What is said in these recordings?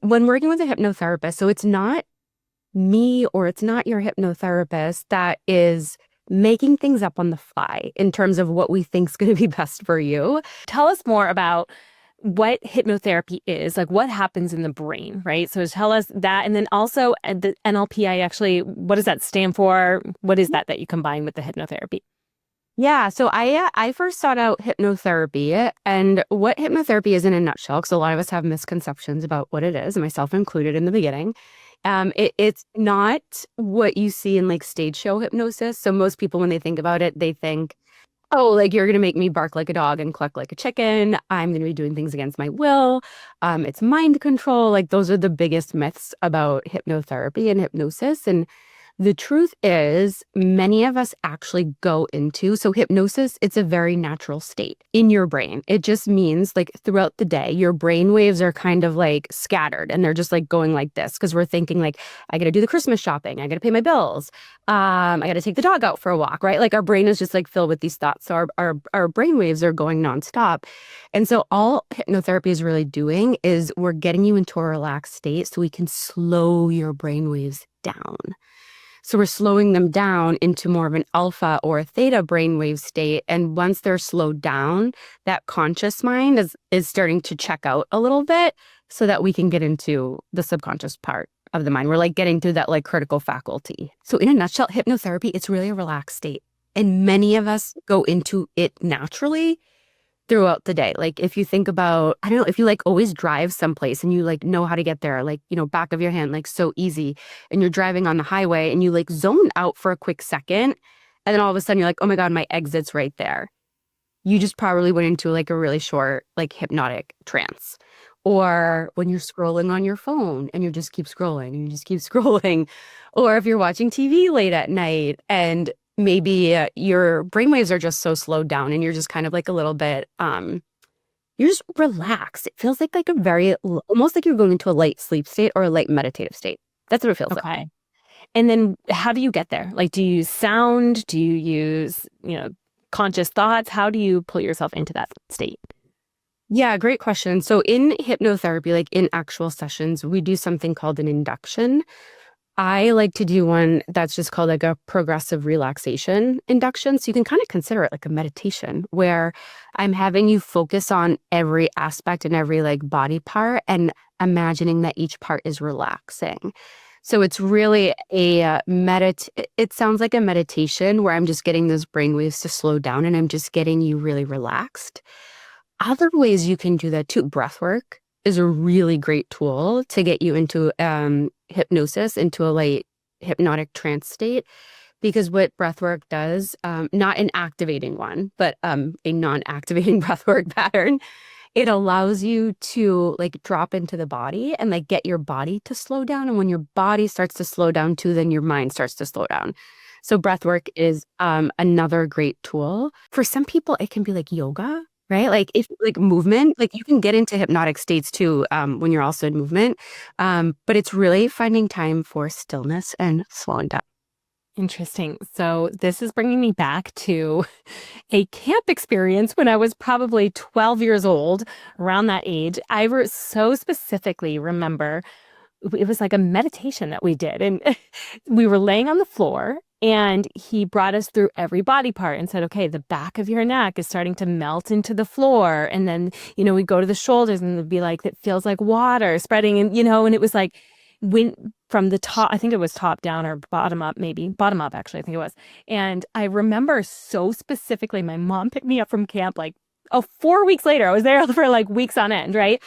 when working with a hypnotherapist, so it's not me or it's not your hypnotherapist that is making things up on the fly in terms of what we think is going to be best for you. Tell us more about what hypnotherapy is, like what happens in the brain, right? So tell us that. And then also the NLP, what does that stand for? What is that you combine with the hypnotherapy? Yeah, so I first sought out hypnotherapy, and what hypnotherapy is in a nutshell, because a lot of us have misconceptions about what it is, myself included in the beginning. It's not what you see in like stage show hypnosis. So most people, when they think about it, they think, oh, like you're gonna make me bark like a dog and cluck like a chicken. I'm gonna be doing things against my will. It's mind control. Like those are the biggest myths about hypnotherapy and hypnosis. And the truth is, many of us actually go into, so hypnosis, it's a very natural state in your brain. It just means like throughout the day, your brain waves are kind of like scattered and they're just like going like this because we're thinking like, I got to do the Christmas shopping. I got to pay my bills. I got to take the dog out for a walk, right? Like our brain is just like filled with these thoughts. So our brain waves are going nonstop. And so all hypnotherapy is really doing is we're getting you into a relaxed state so we can slow your brain waves down. So we're slowing them down into more of an alpha or a theta brainwave state. And once they're slowed down, that conscious mind is starting to check out a little bit so that we can get into the subconscious part of the mind. We're like getting through that like critical faculty. So in a nutshell, hypnotherapy, it's really a relaxed state. And many of us go into it naturally throughout the day. Like if you think about, I don't know, if you like always drive someplace and you like know how to get there, like, back of your hand, like so easy, and you're driving on the highway and you like zone out for a quick second, and then all of a sudden you're like, oh my God, my exit's right there. You just probably went into like a really short, like hypnotic trance. Or when you're scrolling on your phone and you just keep scrolling and you just keep scrolling. Or if you're watching TV late at night and maybe your brainwaves are just so slowed down and you're just kind of like a little bit, you're just relaxed. It feels like a very, almost like you're going into a light sleep state or a light meditative state. That's what it feels like. Okay. And then how do you get there? Like, do you use sound? Do you use, conscious thoughts? How do you pull yourself into that state? Yeah, great question. So in hypnotherapy, like in actual sessions, we do something called an induction. I like to do one that's just called like a progressive relaxation induction. So you can kind of consider it like a meditation where I'm having you focus on every aspect and every like body part and imagining that each part is relaxing. So it's really it sounds like a meditation where I'm just getting those brainwaves to slow down and I'm just getting you really relaxed. Other ways you can do that too. Breathwork is a really great tool to get you into hypnosis, into a light hypnotic trance state. Because what breathwork does, not an activating one, but a non-activating breathwork pattern, it allows you to like drop into the body and like get your body to slow down. And when your body starts to slow down too, then your mind starts to slow down. So breathwork is another great tool. For some people, it can be like yoga. Right? Like if like movement, like you can get into hypnotic states too when you're also in movement. But it's really finding time for stillness and slowing down. Interesting. So this is bringing me back to a camp experience when I was probably 12 years old, around that age. I so specifically remember it was like a meditation that we did. And we were laying on the floor and he brought us through every body part and said, okay, the back of your neck is starting to melt into the floor. And then, we go to the shoulders and it'd be like, it feels like water spreading. And, and it was like, went from the top, I think it was top down or bottom up, maybe bottom up, actually, I think it was. And I remember so specifically, my mom picked me up from camp, 4 weeks later. I was there for like weeks on end. Right.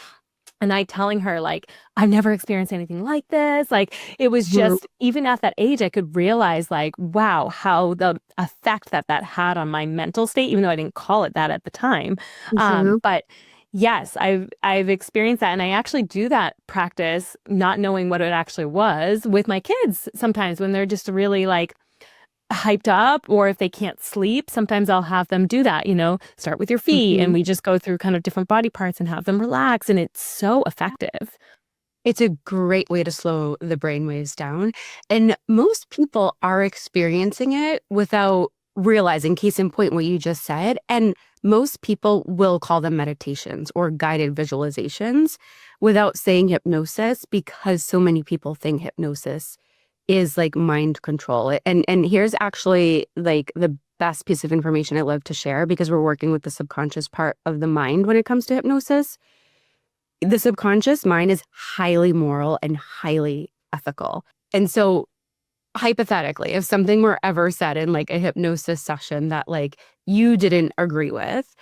And I telling her, like, I've never experienced anything like this. Like, it was just, even at that age, I could realize, like, wow, how the effect that had on my mental state, even though I didn't call it that at the time. But yes, I've experienced that. And I actually do that practice, not knowing what it actually was, with my kids sometimes when they're just really like hyped up, or if they can't sleep, sometimes I'll have them do that, start with your feet and we just go through kind of different body parts and have them relax. And it's so effective. It's a great way to slow the brainwaves down. And most people are experiencing it without realizing, case in point, what you just said. And most people will call them meditations or guided visualizations, without saying hypnosis, because so many people think hypnosis is like mind control. And here's actually like the best piece of information I love to share, because we're working with the subconscious part of the mind when it comes to hypnosis. The subconscious mind is highly moral and highly ethical. And so hypothetically, if something were ever said in like a hypnosis session that like you didn't agree with,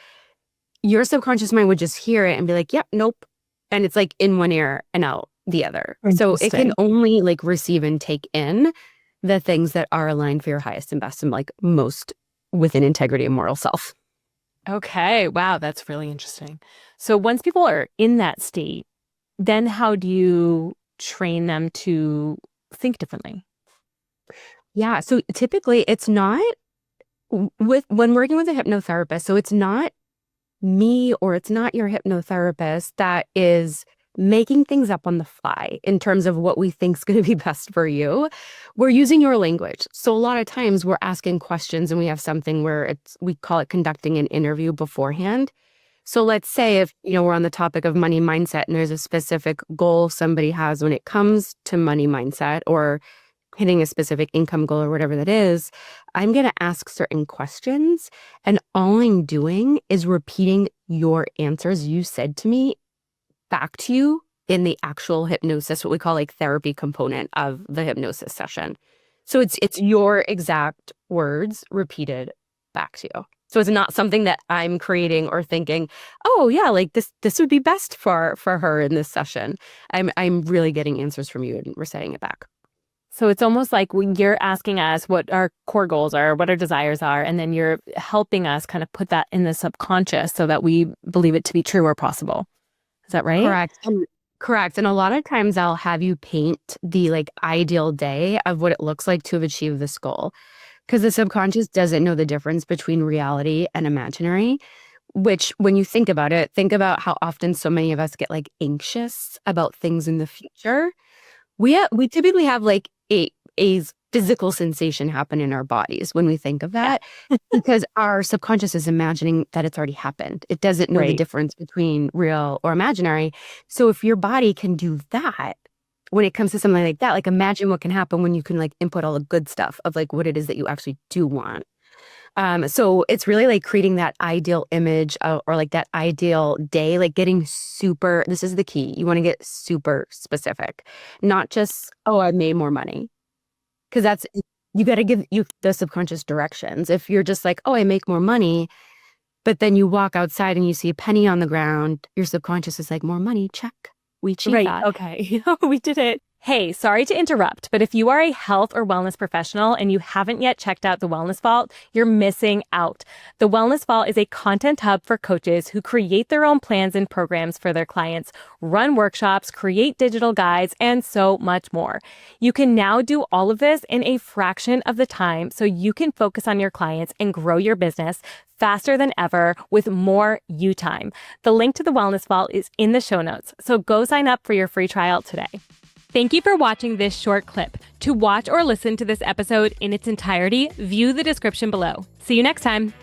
your subconscious mind would just hear it and be like, yep, nope. And it's like in one ear and out the other. So it can only like receive and take in the things that are aligned for your highest and best and like most within integrity and moral self. Okay. Wow. That's really interesting. So once people are in that state, then how do you train them to think differently? Yeah. So typically it's not when working with a hypnotherapist. So it's not me or it's not your hypnotherapist that is making things up on the fly in terms of what we think is going to be best for you. We're using your language. So a lot of times we're asking questions and we have something where we call it conducting an interview beforehand. So let's say if, we're on the topic of money mindset and there's a specific goal somebody has when it comes to money mindset or hitting a specific income goal or whatever that is, I'm going to ask certain questions. And all I'm doing is repeating your answers you said to me back to you in the actual hypnosis, what we call like therapy component of the hypnosis session. So it's your exact words repeated back to you. So it's not something that I'm creating or thinking, oh yeah, like this would be best for her in this session. I'm really getting answers from you and reciting it back. So it's almost like when you're asking us what our core goals are, what our desires are, and then you're helping us kind of put that in the subconscious so that we believe it to be true or possible. Is that right? Correct. And a lot of times I'll have you paint the like ideal day of what it looks like to have achieved this goal. Because the subconscious doesn't know the difference between reality and imaginary, which when you think about it, think about how often so many of us get like anxious about things in the future. We typically have like a physical sensation happen in our bodies when we think of that, because our subconscious is imagining that it's already happened. It doesn't know the difference between real or imaginary. So if your body can do that, when it comes to something like that, like imagine what can happen when you can like input all the good stuff of like what it is that you actually do want. So it's really like creating that ideal image or like that ideal day, like getting super, this is the key. You want to get super specific, not just, oh, I made more money. Because you got to give you the subconscious directions. If you're just like, oh, I make more money, but then you walk outside and you see a penny on the ground, your subconscious is like, more money, check. We achieved that. Okay. We did it. Hey, sorry to interrupt, but if you are a health or wellness professional and you haven't yet checked out The Wellness Vault, you're missing out. The Wellness Vault is a content hub for coaches who create their own plans and programs for their clients, run workshops, create digital guides, and so much more. You can now do all of this in a fraction of the time so you can focus on your clients and grow your business faster than ever with more you time. The link to The Wellness Vault is in the show notes, so go sign up for your free trial today. Thank you for watching this short clip. To watch or listen to this episode in its entirety, view the description below. See you next time.